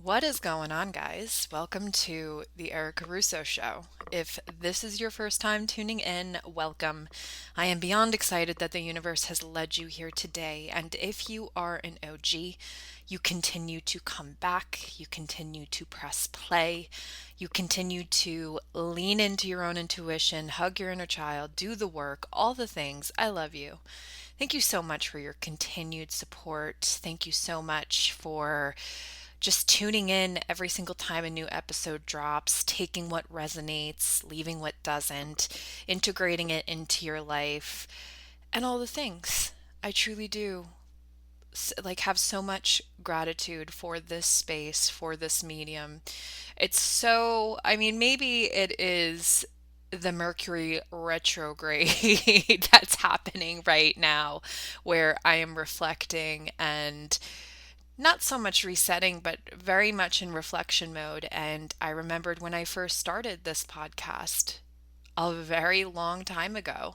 What is going on, guys? Welcome to the Erica Russo Show. If this is your first time tuning in, welcome. I am beyond excited that the universe has led you here today. And if you are an OG, you continue to come back, you continue to press play, you continue to lean into your own intuition, hug your inner child, do the work, all the things. I love you. Thank you so much for your continued support. Thank you so much for just tuning in every single time a new episode drops, taking what resonates, leaving what doesn't, integrating it into your life, and all the things. I truly do have so much gratitude for this space, for this medium. It's so, maybe it is the Mercury retrograde that's happening right now, where I am reflecting and not so much resetting, but very much in reflection mode. And I remembered when I first started this podcast a very long time ago,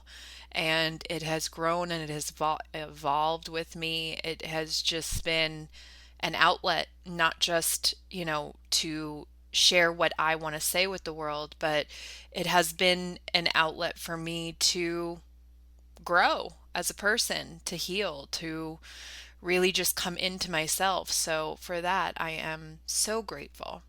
and it has grown and it has evolved with me. It has just been an outlet, not just, to share what I want to say with the world, but it has been an outlet for me to grow as a person, to heal, to really just come into myself. So for that, I am so grateful.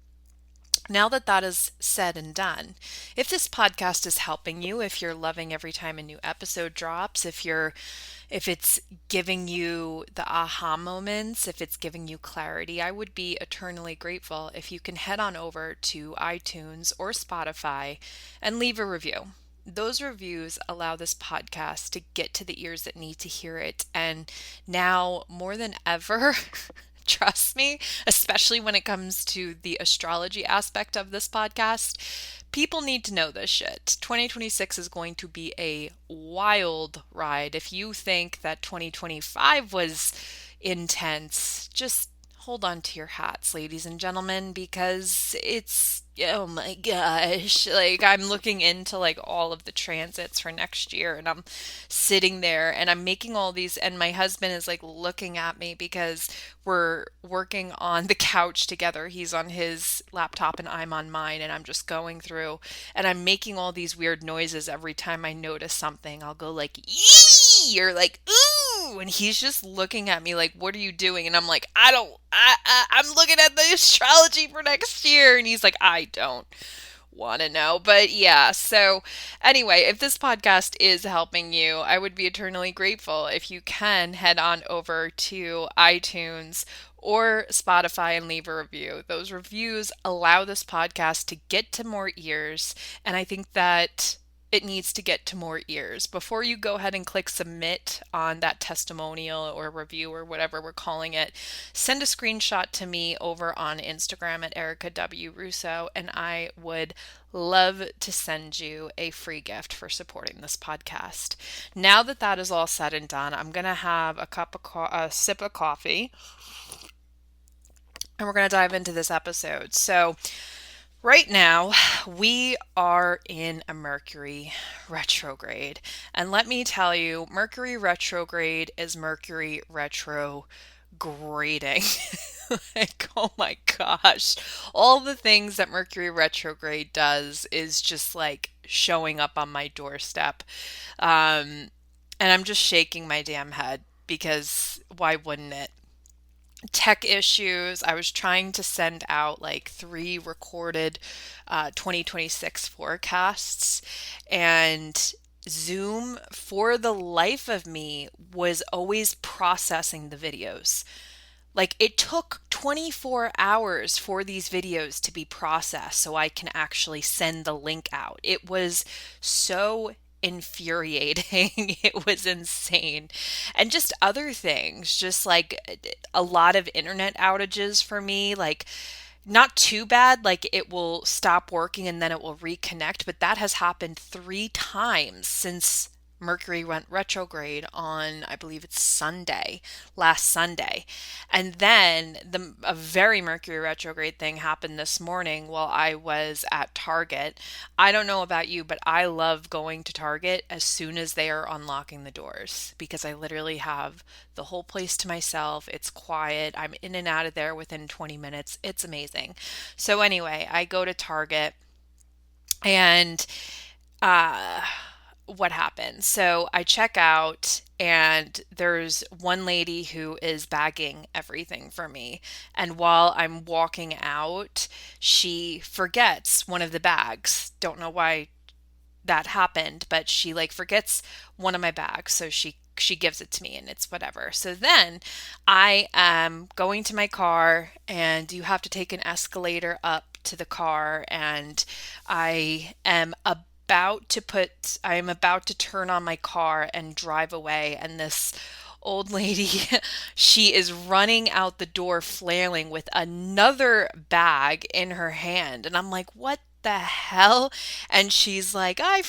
Now that that is said and done, if this podcast is helping you, if you're loving every time a new episode drops, if it's giving you the aha moments, if it's giving you clarity, I would be eternally grateful if you can head on over to iTunes or Spotify and leave a review. Those reviews allow this podcast to get to the ears that need to hear it. And now more than ever, trust me, especially when it comes to the astrology aspect of this podcast, people need to know this shit. 2026 is going to be a wild ride. If you think that 2025 was intense, just hold on to your hats, ladies and gentlemen, because oh my gosh, I'm looking into all of the transits for next year, and I'm sitting there and I'm making all these, and my husband is looking at me because we're working on the couch together. He's on his laptop and I'm on mine, and I'm just going through and I'm making all these weird noises every time I notice something. I'll go "Ee!" or "Ooh!" And he's just looking at me "What are you doing?" And I'm I'm looking at the astrology for next year. And he's "I don't want to know." But yeah, so anyway, if this podcast is helping you, I would be eternally grateful if you can head on over to iTunes or Spotify and leave a review. Those reviews allow this podcast to get to more ears, and I think that it needs to get to more ears. Before you go ahead and click submit on that testimonial or review or whatever we're calling it, send a screenshot to me over on Instagram at Erica W. Russo, and I would love to send you a free gift for supporting this podcast. Now that that is all said and done, I'm going to have a sip of coffee, and we're going to dive into this episode. So, right now, we are in a Mercury retrograde. And let me tell you, Mercury retrograde is Mercury retrograding. Oh my gosh. All the things that Mercury retrograde does is just showing up on my doorstep. And I'm just shaking my damn head because why wouldn't it? Tech issues. I was trying to send out three recorded 2026 forecasts, and Zoom, for the life of me, was always processing the videos. It took 24 hours for these videos to be processed so I can actually send the link out. It was so infuriating. It was insane. And just other things, just a lot of internet outages for me, not too bad, it will stop working and then it will reconnect, but that has happened 3 times since Mercury went retrograde on, I believe it's Sunday, last Sunday. And then a very Mercury retrograde thing happened this morning while I was at Target. I don't know about you, but I love going to Target as soon as they are unlocking the doors because I literally have the whole place to myself. It's quiet. I'm in and out of there within 20 minutes. It's amazing. So anyway, I go to Target and uh what happened? So I check out, and there's one lady who is bagging everything for me. And while I'm walking out, she forgets one of the bags. Don't know why that happened, but she like forgets one of my bags, so she gives it to me and it's whatever. So then I am going to my car, and you have to take an escalator up to the car, and I am about to turn on my car and drive away, and this old lady, she is running out the door flailing with another bag in her hand. And I'm like, what the hell? And she's like, I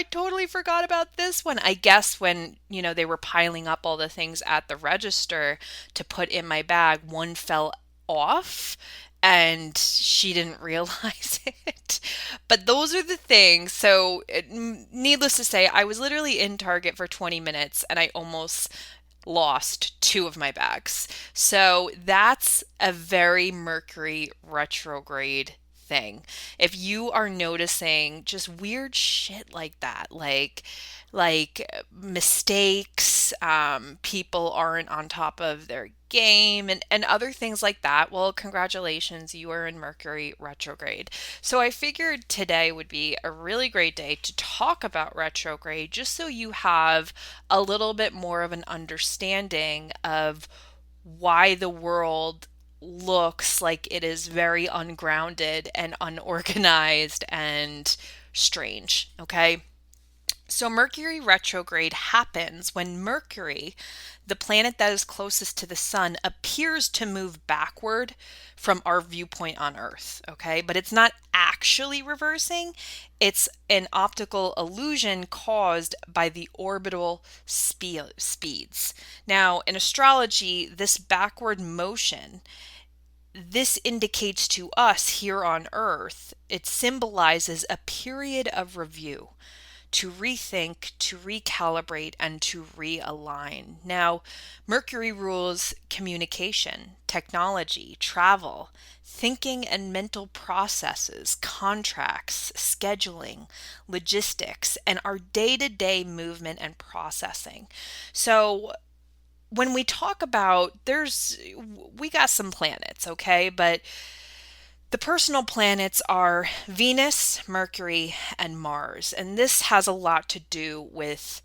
totally forgot about this one. I guess when, they were piling up all the things at the register to put in my bag, one fell off and she didn't realize it. But those are the things. So, needless to say, I was literally in Target for 20 minutes and I almost lost two of my bags. So, that's a very Mercury retrograde thing. If you are noticing just weird shit like that, like mistakes, people aren't on top of their game and other things like that. Well, congratulations, you are in Mercury retrograde. So I figured today would be a really great day to talk about retrograde just so you have a little bit more of an understanding of why the world looks like it is very ungrounded and unorganized and strange, okay? So, Mercury retrograde happens when Mercury, the planet that is closest to the sun, appears to move backward from our viewpoint on Earth. Okay. But it's not actually reversing, it's an optical illusion caused by the orbital speeds. Now, in astrology, this backward motion. This indicates to us here on Earth, it symbolizes a period of review to rethink, to recalibrate, and to realign. Now, Mercury rules communication, technology, travel, thinking and mental processes, contracts, scheduling, logistics, and our day to day movement and processing. So, when we talk about we got some planets, okay, but the personal planets are Venus, Mercury, and Mars. And this has a lot to do with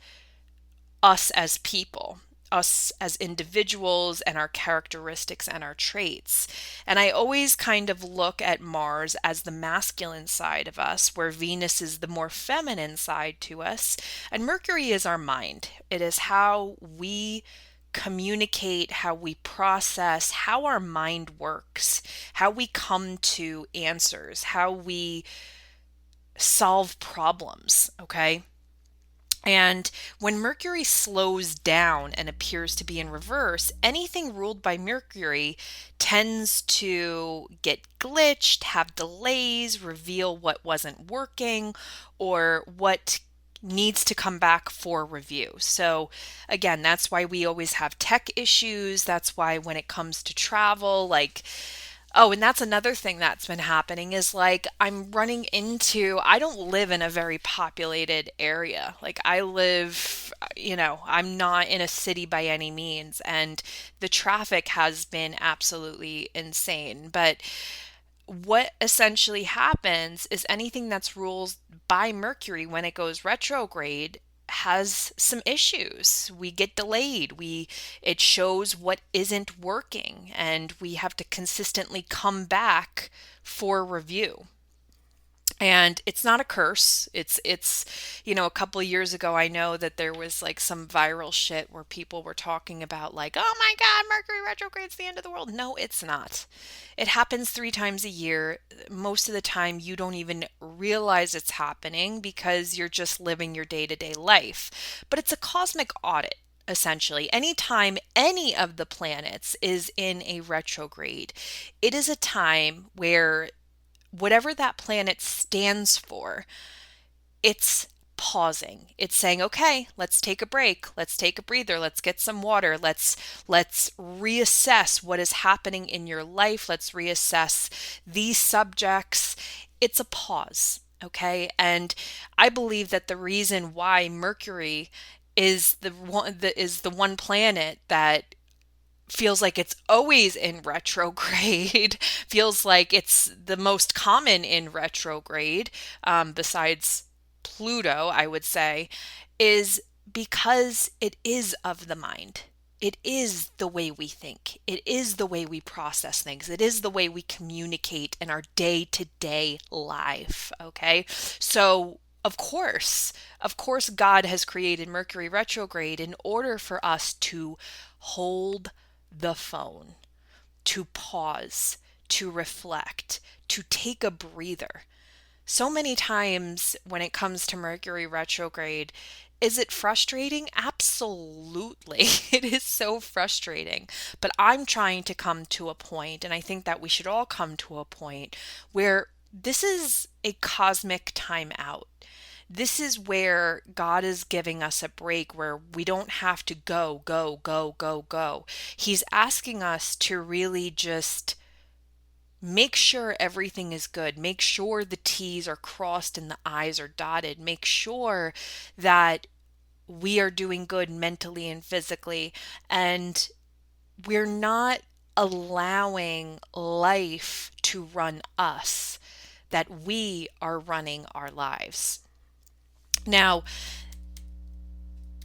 us as people, us as individuals, and our characteristics and our traits. And I always kind of look at Mars as the masculine side of us, where Venus is the more feminine side to us, and Mercury is our mind. It is how we communicate, how we process, how our mind works, how we come to answers, how we solve problems, okay? And when Mercury slows down and appears to be in reverse, anything ruled by Mercury tends to get glitched, have delays, reveal what wasn't working, or what needs to come back for review. So again, that's why we always have tech issues. That's why when it comes to travel, like, oh, and that's another thing that's been happening is like I don't live in a very populated area. Like I live, I'm not in a city by any means, and the traffic has been absolutely insane. But what essentially happens is anything that's ruled by Mercury when it goes retrograde has some issues. We get delayed. It shows what isn't working and we have to consistently come back for review. And it's not a curse. A couple of years ago, I know that there was like some viral shit where people were talking about like, oh my God, Mercury retrograde's the end of the world. No, it's not. It happens 3 times a year. Most of the time, you don't even realize it's happening because you're just living your day-to-day life. But it's a cosmic audit. Essentially, anytime any of the planets is in a retrograde, it is a time where whatever that planet stands for, it's pausing. It's saying, "Okay, let's take a break. Let's take a breather. Let's get some water. Let's reassess what is happening in your life. Let's reassess these subjects." It's a pause, okay? And I believe that the reason why Mercury is the one planet that feels like it's always in retrograde, feels like it's the most common in retrograde, besides Pluto, I would say, is because it is of the mind. It is the way we think. It is the way we process things. It is the way we communicate in our day to day life. Okay. So, of course, God has created Mercury retrograde in order for us to hold the phone, to pause, to reflect, to take a breather. So many times when it comes to Mercury retrograde, is it frustrating? Absolutely. It is so frustrating. But I'm trying to come to a point, and I think that we should all come to a point where this is a cosmic timeout. This is where God is giving us a break where we don't have to go, go, go, go, go. He's asking us to really just make sure everything is good. Make sure the T's are crossed and the I's are dotted. Make sure that we are doing good mentally and physically. And we're not allowing life to run us, that we are running our lives. Now,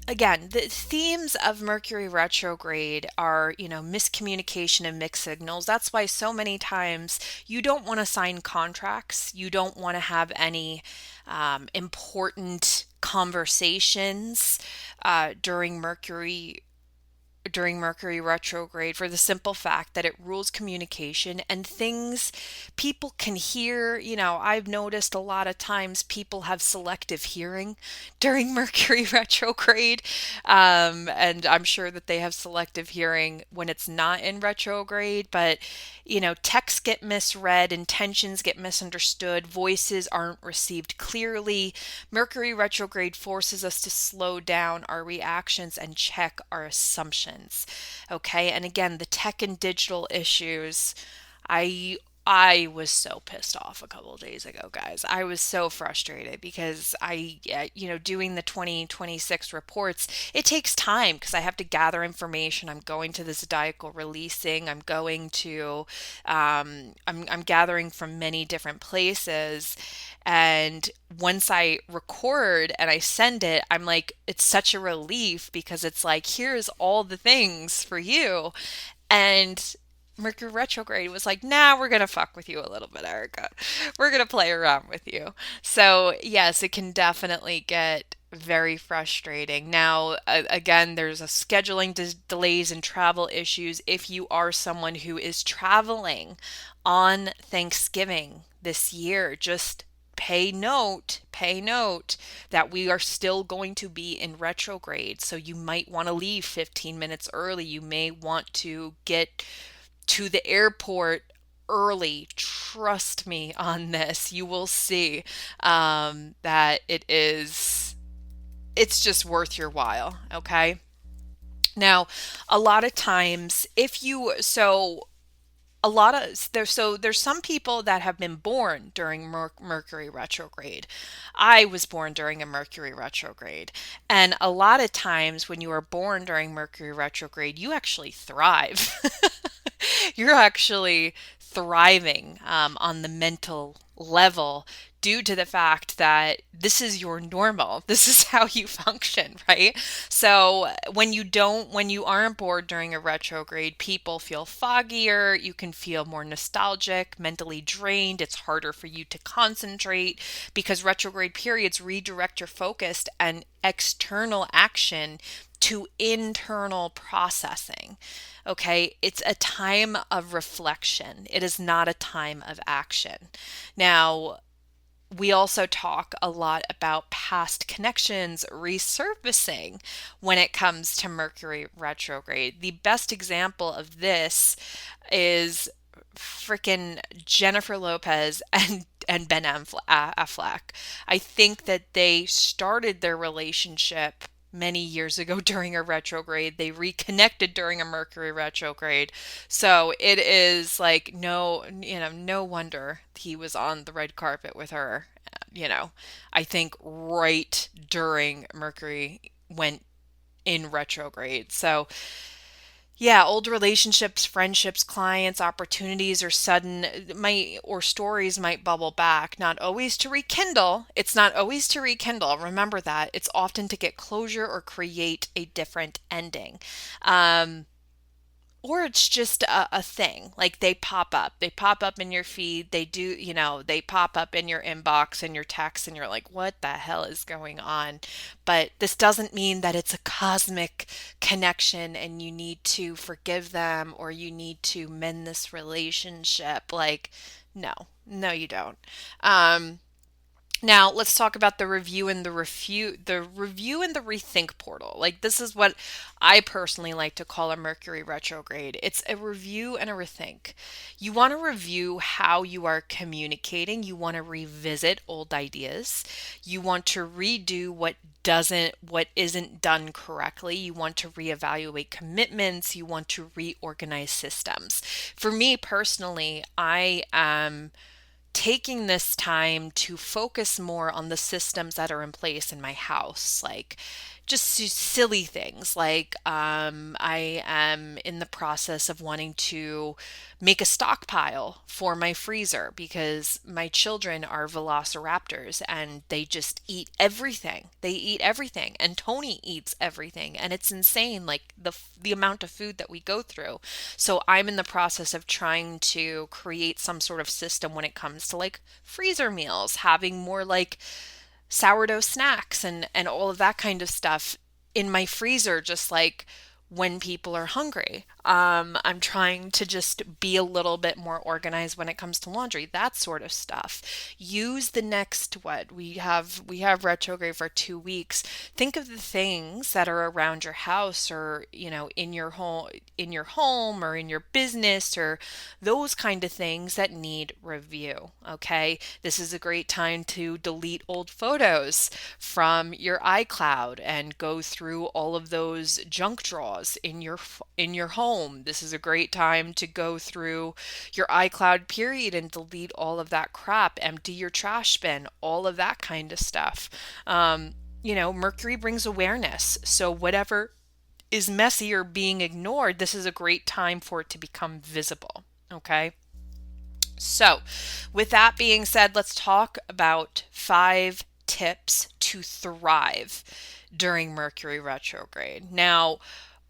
again, the themes of Mercury retrograde are, miscommunication and mixed signals. That's why so many times you don't want to sign contracts. You don't want to have any important conversations during Mercury retrograde, for the simple fact that it rules communication and things people can hear. I've noticed a lot of times people have selective hearing during Mercury retrograde. And I'm sure that they have selective hearing when it's not in retrograde, but texts get misread, intentions get misunderstood, voices aren't received clearly. Mercury retrograde forces us to slow down our reactions and check our assumptions. Okay, and again, the tech and digital issues. I I was so pissed off a couple of days ago, guys. I was so frustrated because doing the 2026 reports, it takes time because I have to gather information. I'm going to the zodiacal releasing. I'm gathering from many different places. And once I record and I send it, I'm like, it's such a relief because it's like, here's all the things for you. And Mercury retrograde was like, nah, we're going to fuck with you a little bit, Erica. We're going to play around with you. So, yes, it can definitely get very frustrating. Now, again, there's a scheduling delays and travel issues if you are someone who is traveling on Thanksgiving this year. Just pay note that we are still going to be in retrograde. So you might want to leave 15 minutes early. You may want to get to the airport early. Trust me on this. You will see that it's just worth your while. Okay. Now, a lot of times, if you, so a lot of there's some people that have been born during Mercury retrograde. I was born during a Mercury retrograde, and a lot of times when you are born during Mercury retrograde, you actually thrive. You're actually thriving on the mental level due to the fact that this is your normal. This is how you function, right? So when you aren't bored during a retrograde, people feel foggier, you can feel more nostalgic, mentally drained, it's harder for you to concentrate because retrograde periods redirect your focus and external action to internal processing. Okay, it's a time of reflection. It is not a time of action. Now, we also talk a lot about past connections resurfacing when it comes to Mercury retrograde. The best example of this is freaking Jennifer Lopez and Ben Affleck. I think that they started their relationship many years ago during a retrograde. They reconnected during a Mercury retrograde. So it is like no wonder he was on the red carpet with her. You know, I think right during Mercury went in retrograde. So yeah, old relationships, friendships, clients, opportunities, or sudden might or stories might bubble back. Not always to rekindle. It's not always to rekindle. Remember that. It's often to get closure or create a different ending. Um, or it's just a thing. Like they pop up in your feed. They do, they pop up in your inbox and your text, and you're like, what the hell is going on? But this doesn't mean that it's a cosmic connection and you need to forgive them or you need to mend this relationship. Like, no, no, you don't. Um, Now, let's talk about the review and the rethink portal. Like this is what I personally like to call a Mercury retrograde. It's a review and a rethink. You want to review how you are communicating, you want to revisit old ideas, you want to redo what isn't done correctly, you want to reevaluate commitments, you want to reorganize systems. For me personally, I am taking this time to focus more on the systems that are in place in my house, like just silly things like I am in the process of wanting to make a stockpile for my freezer because my children are velociraptors and they just eat everything. They eat everything, and Tony eats everything, and it's insane, like the amount of food that we go through. So I'm in the process of trying to create some sort of system when it comes to like freezer meals, having more like sourdough snacks and all of that kind of stuff in my freezer, just like when people are hungry. I'm trying to just be a little bit more organized when it comes to laundry, that sort of stuff. Use the next what we have retrograde for 2 weeks. Think of the things that are around your house or in your home or in your business or those kind of things that need review. Okay, this is a great time to delete old photos from your iCloud and go through all of those junk drawers in your home. This is a great time to go through your iCloud period and delete all of that crap, empty your trash bin, all of that kind of stuff. Mercury brings awareness. So whatever is messy or being ignored, this is a great time for it to become visible. Okay. So, with that being said, let's talk about 5 tips to thrive during Mercury retrograde. Now,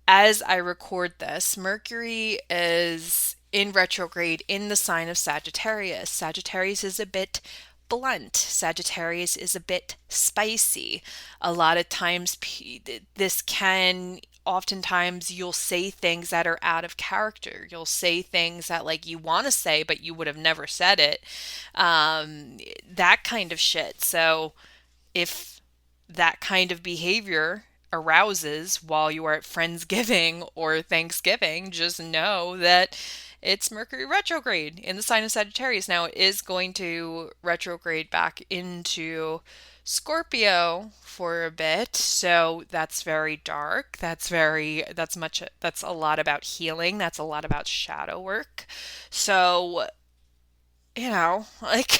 as I record this, Mercury is in retrograde in the sign of Sagittarius. Sagittarius is a bit blunt. Sagittarius is a bit spicy. A lot of times, this can oftentimes you'll say things that are out of character. You'll say things that like you want to say, but you would have never said it. That kind of shit. So if that kind of behavior arouses while you are at Friendsgiving or Thanksgiving, just know that it's Mercury retrograde in the sign of Sagittarius. Now it is going to retrograde back into Scorpio for a bit, so that's very dark. That's a lot about healing. That's a lot about shadow work. So like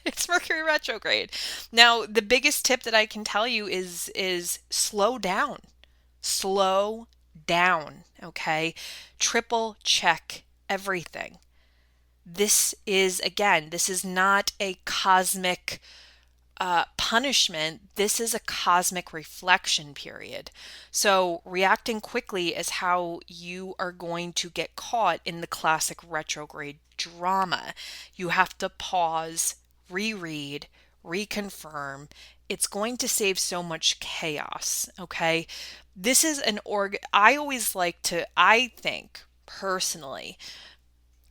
it's Mercury retrograde. Now, the biggest tip that I can tell you is slow down. Slow down, okay? Triple check everything. this is, again, this is not a cosmic punishment. This is a cosmic reflection period. So, reacting quickly is how you are going to get caught in the classic retrograde drama. You have to pause, reread, reconfirm. It's going to save so much chaos, okay? This is I always like to, I think personally,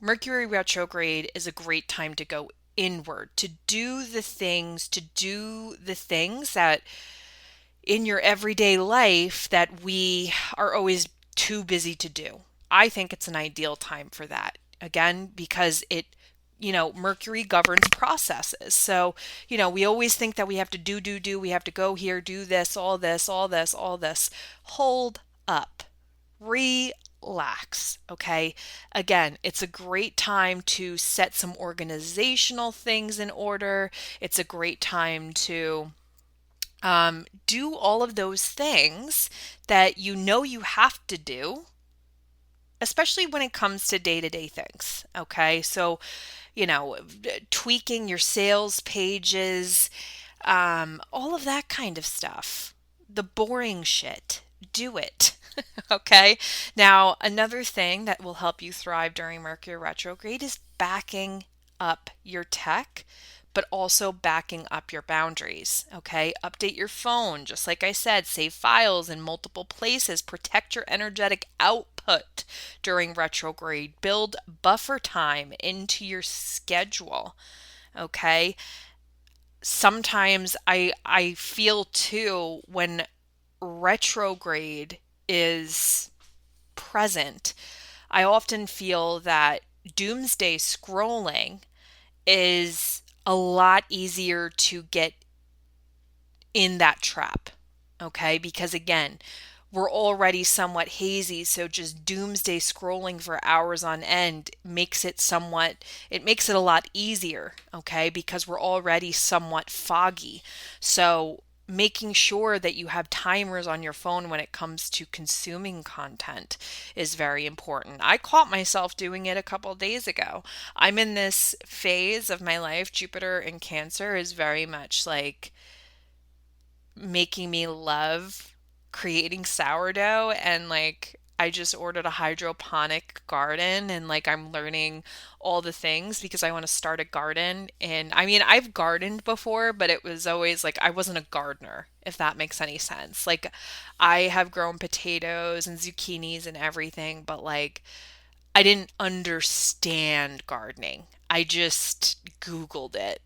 Mercury retrograde is a great time to go inward, to do the things that in your everyday life that we are always too busy to do. I think it's an ideal time for that. Again, because Mercury governs processes. So, we always think that we have to do, we have to go here, do this, all this, all this, all this. Hold up. Relax, okay? Again, it's a great time to set some organizational things in order. It's a great time to do all of those things that you have to do, especially when it comes to day-to-day things, okay? So, tweaking your sales pages, all of that kind of stuff. The boring shit. Do it. Okay. Now, another thing that will help you thrive during Mercury retrograde is backing up your tech, but also backing up your boundaries. Okay. Update your phone. Just like I said, save files in multiple places, protect your energetic output during retrograde, build buffer time into your schedule. Okay. Sometimes I feel too when retrograde is present, I often feel that doomsday scrolling is a lot easier to get in that trap. Okay, because again, we're already somewhat hazy, so just doomsday scrolling for hours on end it makes it a lot easier, okay, because we're already somewhat foggy. So making sure that you have timers on your phone when it comes to consuming content is very important. I caught myself doing it a couple days ago. I'm in this phase of my life. Jupiter in Cancer is very much like making me love creating sourdough, and like I just ordered a hydroponic garden, and like I'm learning all the things because I want to start a garden. And I mean, I've gardened before, but it was always like I wasn't a gardener, if that makes any sense. Like I have grown potatoes and zucchinis and everything, but like I didn't understand gardening. I just Googled it,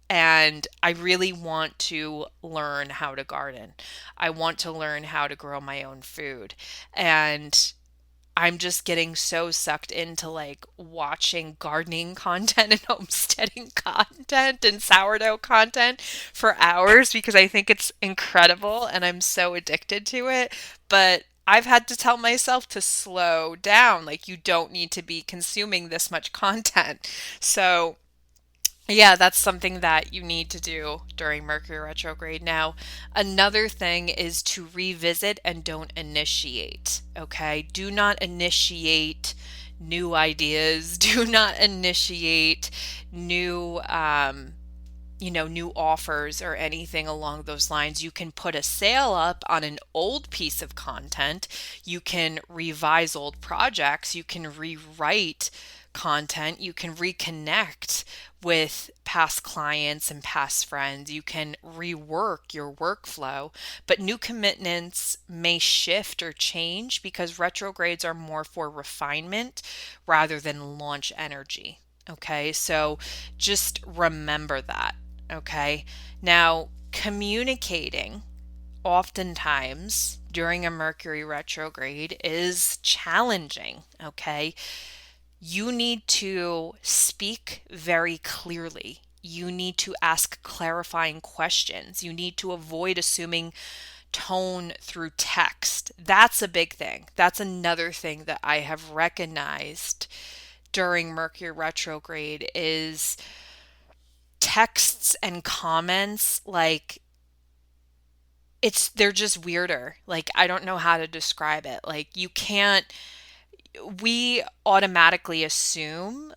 and I really want to learn how to garden. I want to learn how to grow my own food. And I'm just getting so sucked into like watching gardening content and homesteading content and sourdough content for hours because I think it's incredible and I'm so addicted to it. But I've had to tell myself to slow down. Like, you don't need to be consuming this much content. So, yeah, that's something that you need to do during Mercury retrograde. Now, another thing is to revisit and don't initiate. Okay? Do not initiate new ideas. Do not initiate new new offers or anything along those lines. You can put a sale up on an old piece of content. You can revise old projects. You can rewrite content. You can reconnect with past clients and past friends. You can rework your workflow, but new commitments may shift or change because retrogrades are more for refinement rather than launch energy. Okay, so just remember that. Okay. Now, communicating oftentimes during a Mercury retrograde is challenging. Okay. You need to speak very clearly. You need to ask clarifying questions. You need to avoid assuming tone through text. That's a big thing. That's another thing that I have recognized during Mercury retrograde is texts and comments, like they're just weirder. Like I don't know how to describe it. Like you can't we automatically assume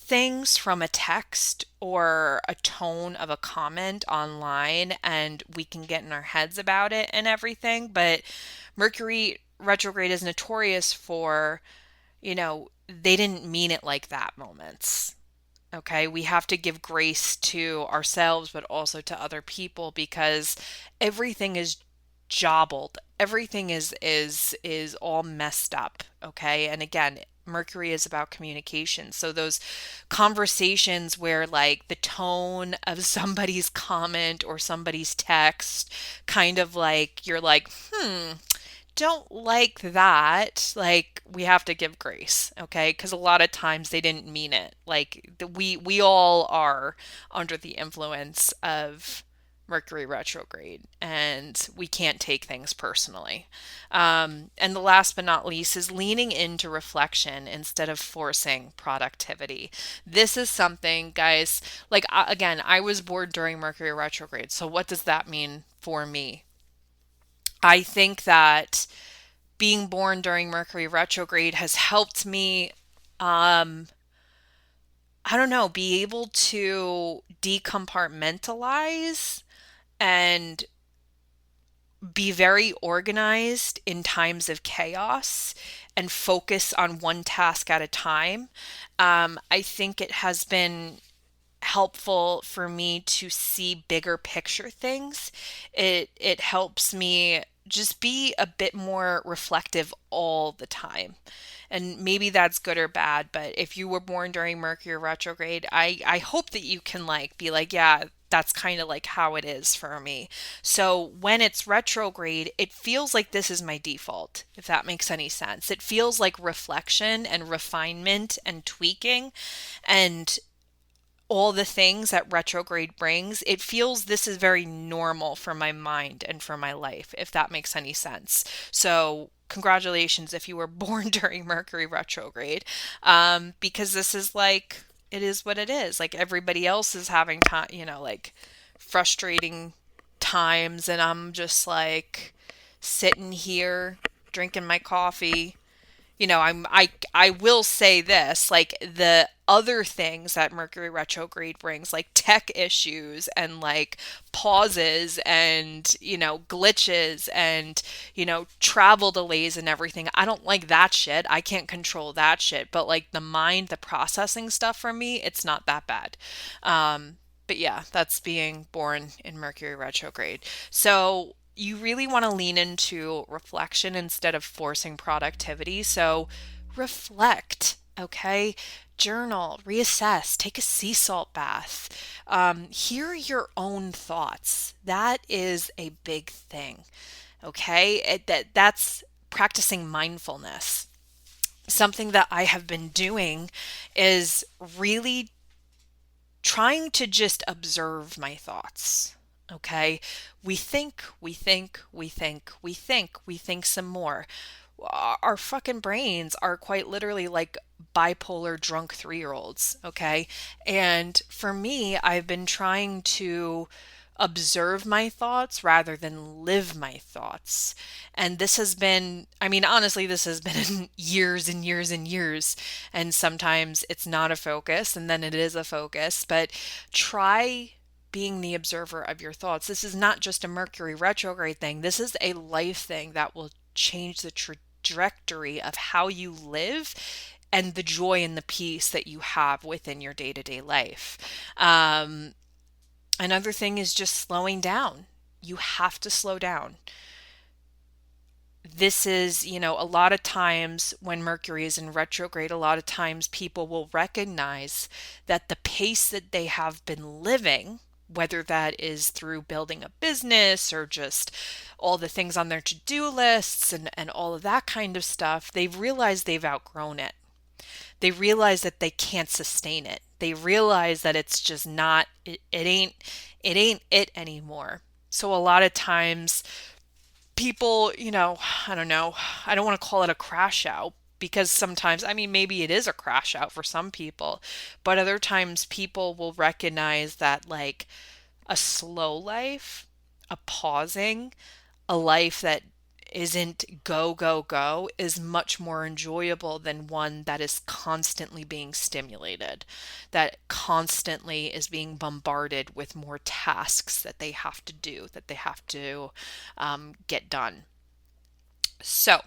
things from a text or a tone of a comment online and we can get in our heads about it and everything. But Mercury retrograde is notorious for, they didn't mean it like that moments. Okay, we have to give grace to ourselves, but also to other people because everything is jobbled. Everything is all messed up. Okay, and again, Mercury is about communication. So those conversations where like the tone of somebody's comment or somebody's text, kind of like you're like, don't like that. Like we have to give grace, okay? Because a lot of times they didn't mean it. Like we all are under the influence of Mercury retrograde, and we can't take things personally. And the last but not least is leaning into reflection instead of forcing productivity. This is something, guys, like again, I was born during Mercury retrograde. So what does that mean for me? I think that being born during Mercury retrograde has helped me, um, I don't know, be able to decompartmentalize and be very organized in times of chaos and focus on one task at a time. I think it has been helpful for me to see bigger picture things. It helps me just be a bit more reflective all the time. And maybe that's good or bad, but if you were born during Mercury retrograde, I hope that you can like be like, yeah, that's kind of like how it is for me. So when it's retrograde, it feels like this is my default, if that makes any sense. It feels like reflection and refinement and tweaking and all the things that retrograde brings, it feels this is very normal for my mind and for my life, if that makes any sense. So, congratulations if you were born during Mercury retrograde, because this is like, it is what it is. Like everybody else is having time, like frustrating times, and I'm just like sitting here drinking my coffee. I will say this, like the other things that Mercury retrograde brings, like tech issues and like pauses and, glitches and, travel delays and everything. I don't like that shit. I can't control that shit. But like the mind, the processing stuff for me, it's not that bad. But yeah, that's being born in Mercury retrograde. So you really want to lean into reflection instead of forcing productivity. So reflect, okay? Journal, reassess, take a sea salt bath, hear your own thoughts. That is a big thing, okay? That's practicing mindfulness. Something that I have been doing is really trying to just observe my thoughts. Okay. We think some more. Our fucking brains are quite literally like bipolar drunk 3-year-olds. Okay. And for me, I've been trying to observe my thoughts rather than live my thoughts. And this has been, I mean, honestly, this has been years and years and years. And sometimes it's not a focus and then it is a focus, but try being the observer of your thoughts. This is not just a Mercury retrograde thing. This is a life thing that will change the trajectory of how you live and the joy and the peace that you have within your day-to-day life. Another thing is just slowing down. You have to slow down. This is, a lot of times when Mercury is in retrograde, a lot of times people will recognize that the pace that they have been living, whether that is through building a business or just all the things on their to-do lists and all of that kind of stuff, they've realized they've outgrown it. They realize that they can't sustain it. They realize that it's just not, it ain't it anymore. So a lot of times people, I don't know, I don't want to call it a crash out because sometimes, I mean, maybe it is a crash out for some people, but other times people will recognize that like a slow life, a pausing, a life that isn't go, go, go is much more enjoyable than one that is constantly being stimulated, that constantly is being bombarded with more tasks that they have to do, that they have to get done. So,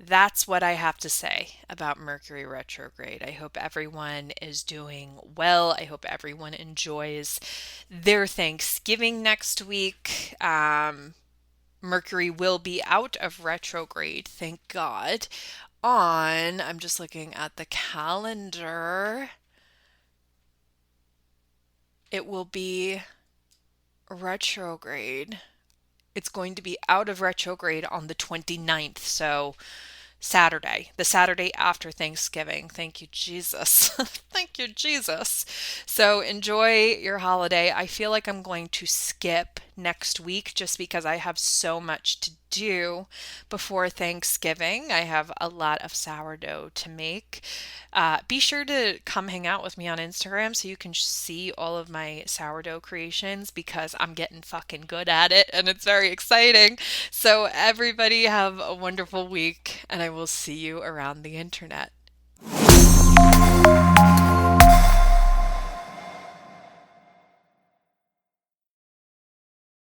that's what I have to say about Mercury retrograde. I hope everyone is doing well. I hope everyone enjoys their Thanksgiving next week. Mercury will be out of retrograde, thank God. I'm just looking at the calendar. It will be retrograde. It's going to be out of retrograde on the 29th. So Saturday, the Saturday after Thanksgiving. Thank you, Jesus. Thank you, Jesus. So enjoy your holiday. I feel like I'm going to skip next week just because I have so much to do before Thanksgiving. I have a lot of sourdough to make. Be sure to come hang out with me on Instagram so you can see all of my sourdough creations because I'm getting fucking good at it and it's very exciting. So, everybody have a wonderful week, and I will see you around the internet.